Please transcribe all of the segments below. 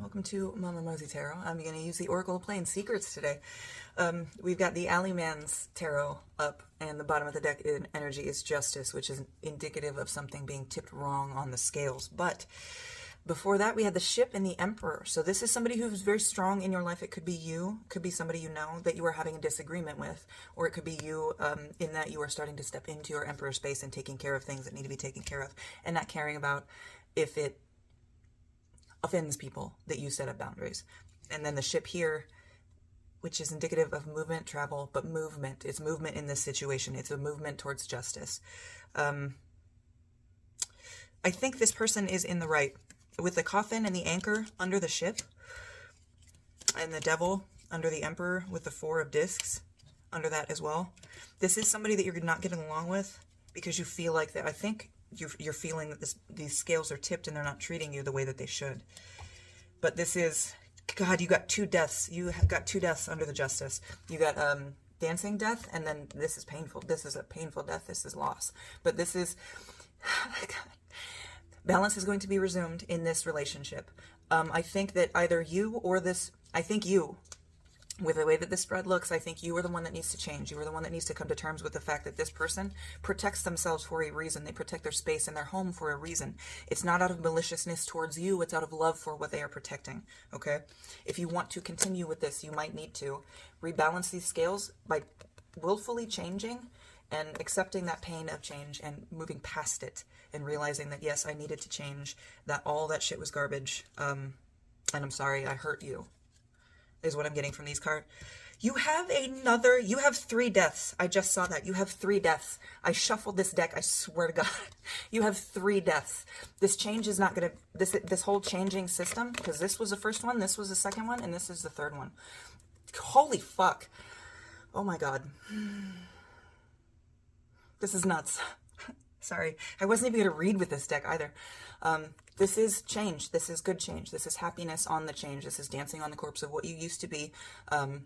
Welcome to Mama Mosey Tarot. I'm going to use the Oracle of Plain Secrets today. We've got the Alley Man's Tarot up, and the bottom of the deck in energy is Justice, which is indicative of something being tipped wrong on the scales. But before that, we had the Ship and the Emperor. So this is somebody who's very strong in your life. It could be you, could be somebody you know that you are having a disagreement with, or it could be you in that you are starting to step into your Emperor space and taking care of things that need to be taken care of, and not caring about if it offends people that you set up boundaries. And then the Ship here, which is indicative of movement, travel, but movement. It's movement in this situation. It's a movement towards justice. I think this person is in the right. With the Coffin and the Anchor under the Ship, and the Devil under the Emperor with the Four of Discs under that as well. This is somebody that you're not getting along with because you feel like that. I think you're feeling that these scales are tipped and they're not treating you the way that they should. But this is, God, you got two deaths. You have got two deaths under the Justice. You got dancing death, and then this is painful. This is a painful death. This is loss. But this is, God, balance is going to be resumed in this relationship. I think that either you or this, I think you, with the way that this spread looks, I think you are the one that needs to change. You are the one that needs to come to terms with the fact that this person protects themselves for a reason. They protect their space and their home for a reason. It's not out of maliciousness towards you. It's out of love for what they are protecting, okay? If you want to continue with this, you might need to rebalance these scales by willfully changing and accepting that pain of change and moving past it and realizing that, yes, I needed to change, that all that shit was garbage, and I'm sorry I hurt you, is what I'm getting from these cards. You have three deaths. I just saw that. You have three deaths. I shuffled this deck. I swear to God. You have three deaths. This change is not going to, this whole changing system, because this was the first one, this was the second one, and this is the third one. Holy fuck. Oh my God. This is nuts. Sorry. I wasn't even going to read with this deck either. This is change. This is good change. This is happiness on the change. This is dancing on the corpse of what you used to be, and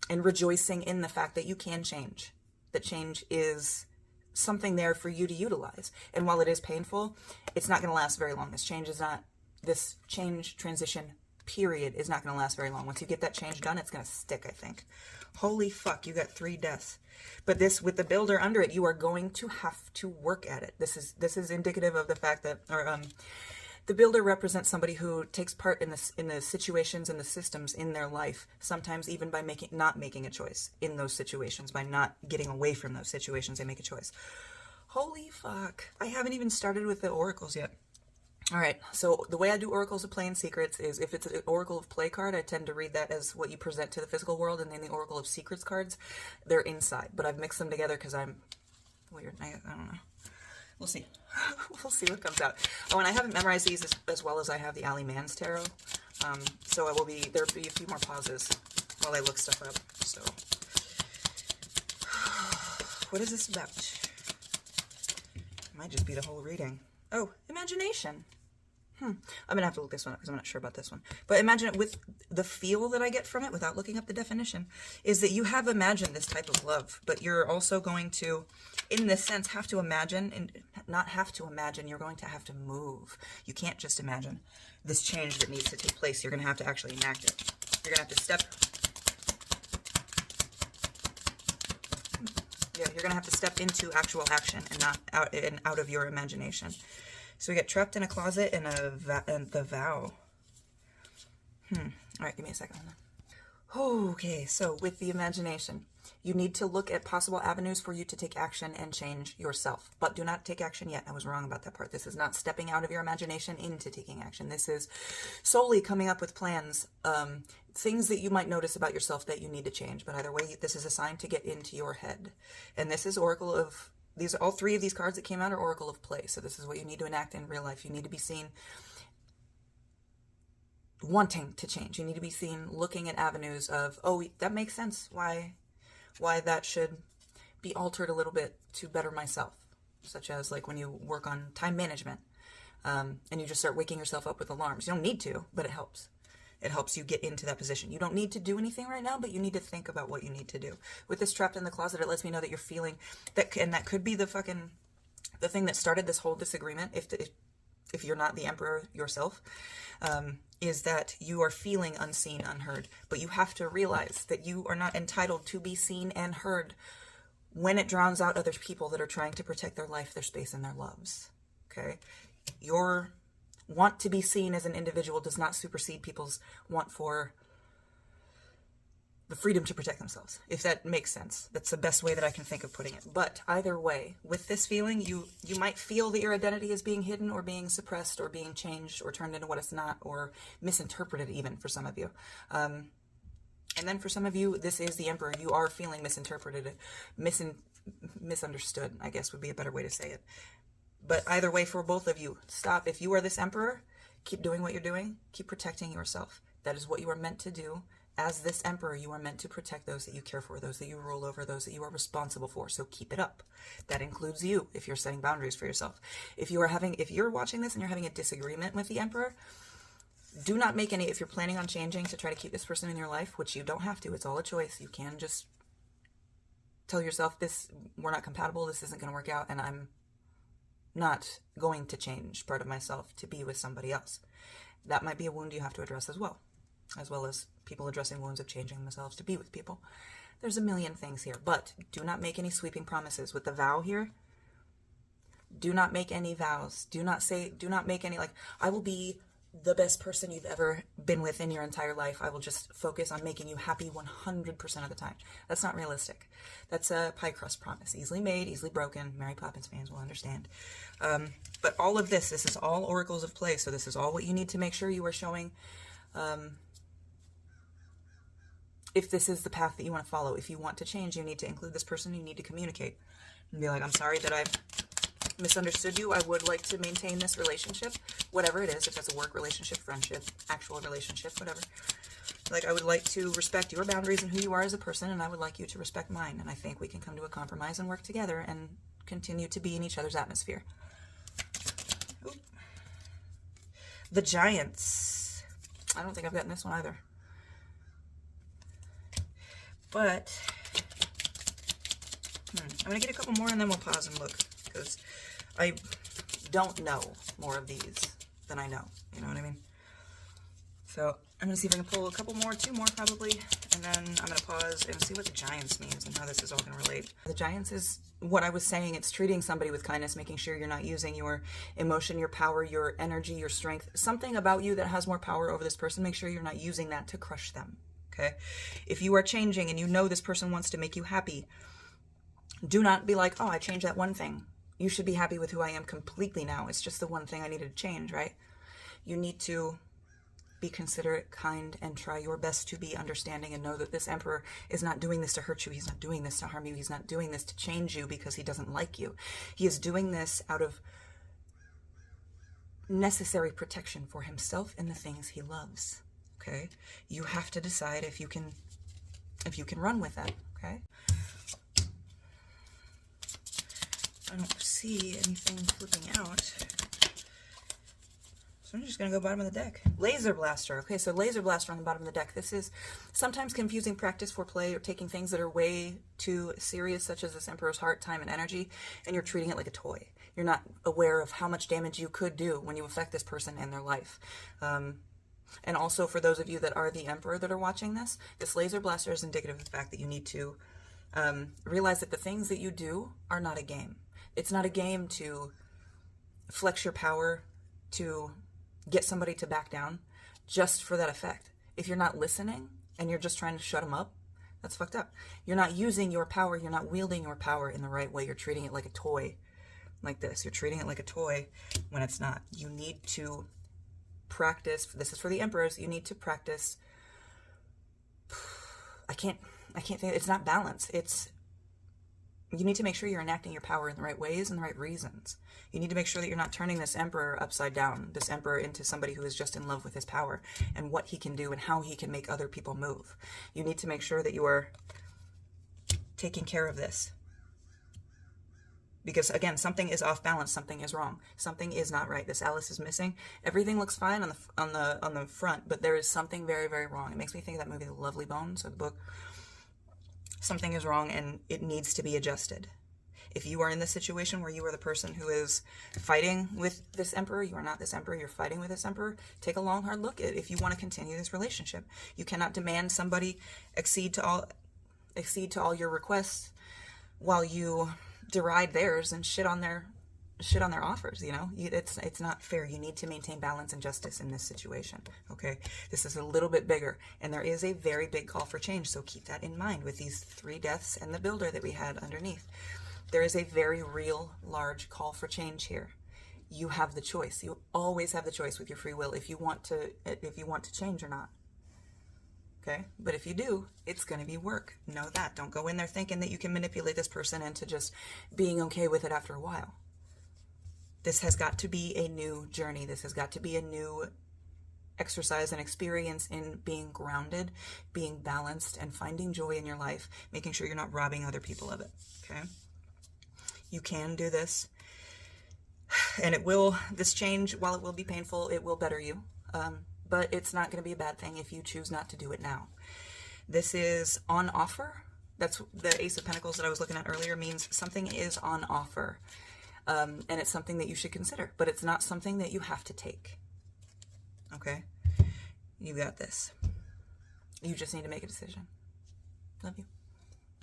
rejoicing in the fact that you can change. That change is something there for you to utilize. And while it is painful, it's not going to last very long. This change transition period is not going to last very long. Once you get that change done, it's going to stick, I think. Holy fuck, you got three deaths. But this, with the Builder under it, you are going to have to work at it. This is indicative of the fact that, the Builder represents somebody who takes part in the situations and the systems in their life, sometimes even by not making a choice in those situations, by not getting away from those situations, they make a choice. Holy fuck. I haven't even started with the oracles yet. All right, so the way I do Oracles of Plain Secrets is, if it's an Oracle of Play card, I tend to read that as what you present to the physical world, and then the Oracle of Secrets cards, they're inside. But I've mixed them together because I'm weird. I don't know. We'll see. We'll see what comes out. Oh, and I haven't memorized these as well as I have the Alley Man's Tarot. So there'll be a few more pauses while I look stuff up. So, what is this about? It might just be the whole reading. Oh, imagination. I'm going to have to look this one up because I'm not sure about this one. But imagine it, with the feel that I get from it, without looking up the definition, is that you have imagined this type of love, but you're also going to, in this sense, have to imagine, and not have to imagine, you're going to have to move. You can't just imagine this change that needs to take place. You're going to have to actually enact it. You're going to have to you're going to have to step into actual action and not out of your imagination. So we get trapped in a closet and the vow. All right, give me a second. Okay, so with the imagination, you need to look at possible avenues for you to take action and change yourself. But do not take action yet. I was wrong about that part. This is not stepping out of your imagination into taking action. This is solely coming up with plans, things that you might notice about yourself that you need to change. But either way, this is a sign to get into your head. And this is Oracle of... all three of these cards that came out are Oracle of Play. So this is what you need to enact in real life. You need to be seen wanting to change. You need to be seen looking at avenues of, oh, that makes sense. Why that should be altered a little bit to better myself. Such as like when you work on time management, and you just start waking yourself up with alarms. You don't need to, but it helps. It helps you get into that position. You don't need to do anything right now, but you need to think about what you need to do. With this trapped in the closet, it lets me know that you're feeling that, and that could be the thing that started this whole disagreement. if you're not the emperor yourself, is that you are feeling unseen, unheard. But you have to realize that you are not entitled to be seen and heard when it drowns out other people that are trying to protect their life, their space, and their loves. Okay? Your want to be seen as an individual does not supersede people's want for the freedom to protect themselves, if that makes sense. That's the best way that I can think of putting it. But either way, with this feeling, you might feel that your identity is being hidden or being suppressed or being changed or turned into what it's not, or misinterpreted even for some of you. And then for some of you, this is the emperor. You are feeling misinterpreted, misunderstood, I guess would be a better way to say it. But either way, for both of you, stop. If you are this emperor, keep doing what you're doing. Keep protecting yourself. That is what you are meant to do. As this emperor, you are meant to protect those that you care for, those that you rule over, those that you are responsible for. So keep it up. That includes you if you're setting boundaries for yourself. If you're watching this and you're having a disagreement with the emperor, do not make any, if you're planning on changing to try to keep this person in your life, which you don't have to, it's all a choice. You can just tell yourself, we're not compatible, this isn't going to work out, and I'm not going to change part of myself to be with somebody else. That might be a wound you have to address as well as people addressing wounds of changing themselves to be with people. There's a million things here, but do not make any sweeping promises. With the vow here, do not make any vows. Do not make any, I will be the best person you've ever been with in your entire life. I will just focus on making you happy 100% of the time. That's not realistic. That's a pie crust promise. Easily made, easily broken. Mary Poppins fans will understand. But all of this is all oracles of play. So this is all what you need to make sure you are showing. If this is the path that you want to follow, if you want to change, you need to include this person, you need to communicate. And be like, I'm sorry that I've misunderstood you. I would like to maintain this relationship, whatever it is, if that's a work relationship, friendship, actual relationship, whatever. I would like to respect your boundaries and who you are as a person, and I would like you to respect mine. And I think we can come to a compromise and work together and continue to be in each other's atmosphere. Oop. The Giants. I don't think I've gotten this one either. But I'm going to get a couple more and then we'll pause and look, because I don't know more of these than I know. You know what I mean? So I'm going to see if I can pull a couple more, 2 more probably, and then I'm going to pause and see what the Giants means and how this is all going to relate. The Giants is what I was saying. It's treating somebody with kindness, making sure you're not using your emotion, your power, your energy, your strength, something about you that has more power over this person. Make sure you're not using that to crush them. Okay? If you are changing and you know this person wants to make you happy, do not be like, oh, I changed that one thing. You should be happy with who I am completely now. It's just the one thing I needed to change, right? You need to be considerate, kind, and try your best to be understanding and know that this emperor is not doing this to hurt you. He's not doing this to harm you. He's not doing this to change you because he doesn't like you. He is doing this out of necessary protection for himself and the things he loves. Okay? You have to decide if you can run with that. Okay? I don't see anything flipping out. So I'm just going to go bottom of the deck. Laser Blaster. Okay, so Laser Blaster on the bottom of the deck. This is sometimes confusing practice for play or taking things that are way too serious, such as this Emperor's Heart, time, and energy, and you're treating it like a toy. You're not aware of how much damage you could do when you affect this person and their life. And also for those of you that are the Emperor that are watching this Laser Blaster is indicative of the fact that you need to realize that the things that you do are not a game. It's not a game to flex your power, to get somebody to back down, just for that effect. If you're not listening and you're just trying to shut them up, that's fucked up. You're not using your power, you're not wielding your power in the right way. You're treating it like a toy, like this. You're treating it like a toy when it's not. You need to practice. This is for the emperors. You need to practice. I can't think. It's not balance. You need to make sure you're enacting your power in the right ways and the right reasons. You need to make sure that you're not turning this emperor upside down, this emperor into somebody who is just in love with his power and what he can do and how he can make other people move. You need to make sure that you are taking care of this. Because again, something is off balance, something is wrong, something is not right. This Alice is missing. Everything looks fine on the front, but there is something very, very wrong. It makes me think of that movie, The Lovely Bones, or the book. Something is wrong and it needs to be adjusted. If you are in this situation where you are the person who is fighting with this emperor, you are not this emperor, you're fighting with this emperor, take a long, hard look at if you want to continue this relationship. You cannot demand somebody accede to all your requests while you deride theirs and shit on their offers. You know, it's not fair. You need to maintain balance and justice in this situation. Okay, this is a little bit bigger, and there is a very big call for change, so keep that in mind with these 3 deaths and the builder that we had underneath. There is a very real large call for change here. You have the choice. You always have the choice with your free will if you want to change or not. Okay, but if you do, it's going to be work. Know that. Don't go in there thinking that you can manipulate this person into just being okay with it after a while. This has got to be a new journey. This has got to be a new exercise and experience in being grounded, being balanced, and finding joy in your life, making sure you're not robbing other people of it. Okay? You can do this. And this change, while it will be painful, it will better you. But it's not going to be a bad thing if you choose not to do it now. This is on offer. That's the Ace of Pentacles that I was looking at earlier means something is on offer. And it's something that you should consider, but it's not something that you have to take. Okay? You got this. You just need to make a decision. Love you.